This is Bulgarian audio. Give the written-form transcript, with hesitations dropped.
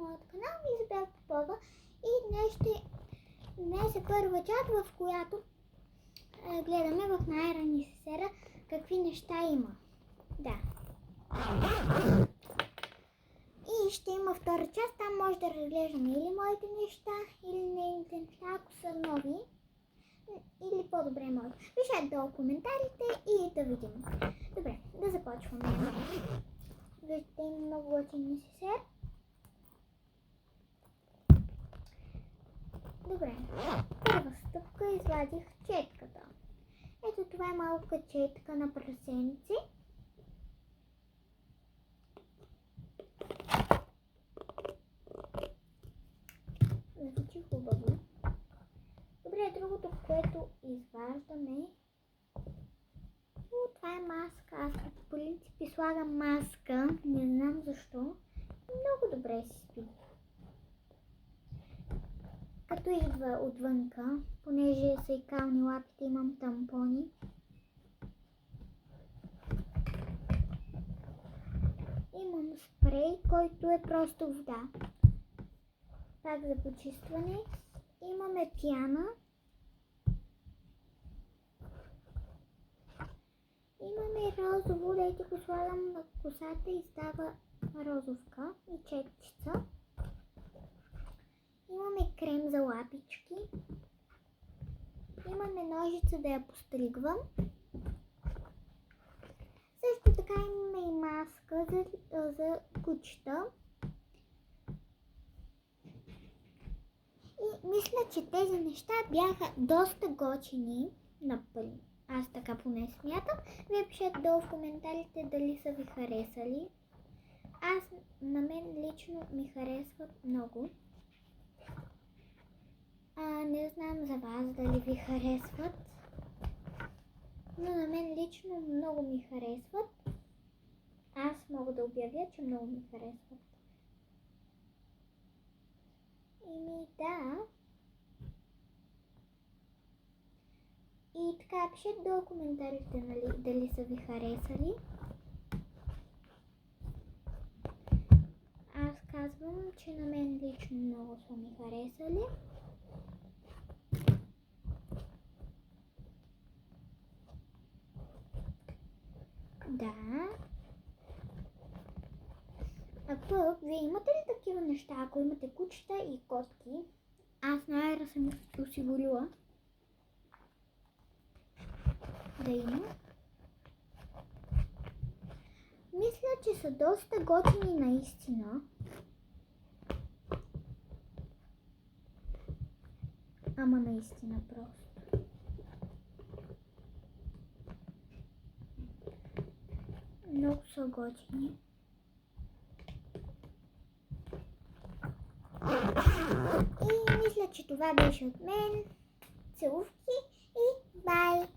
моят канал, Изабел Попова, и днес е първа част, в която гледаме в най-ранни сера какви неща има. Да. И ще има втора част, там може да разглеждаме или моите неща, или нейните неща, ако са нови, или по-добре моите. Пишете долу коментарите и да видим. Добре, да започваме. Виждате, има много готин сер. Добре, първа стъпка извадих четката. Ето това е малка четка на прасенци. Звучи хубаво. Добре, другото, което изваждаме, това е маска. Аз по принцип слагам маска, не знам защо. Много добре си спи. Като идва отвънка, понеже са и кални лапите, имам тампони. Имам спрей, който е просто вода. Пак за почистване. Имаме пяна. Имаме розово, дайте го слагам на косата и става розовка и четчица. Имаме крем за лапички. Имаме ножица да я постригвам. Също така имаме и маска за кучета. И мисля, че тези неща бяха доста готини на пълни. Аз така поне смятам. Вие пишете долу в коментарите дали са ви харесали. На мен лично ми харесват много. Не знам за вас дали ви харесват. Но на мен лично много ми харесват. Аз мога да обявя, че много ми харесват. Да. И така, пишете долу коментарите, дали са ви харесали. Аз казвам, че на мен лично много са ми харесали. Да. А пък, вие имате ли такива неща, ако имате кучета и котки? Аз най-ра съм осигурила да има. Мисля, че са доста готини наистина. Ама наистина просто. Много са готини. И мисля, че това беше от мен. Целувки и бай!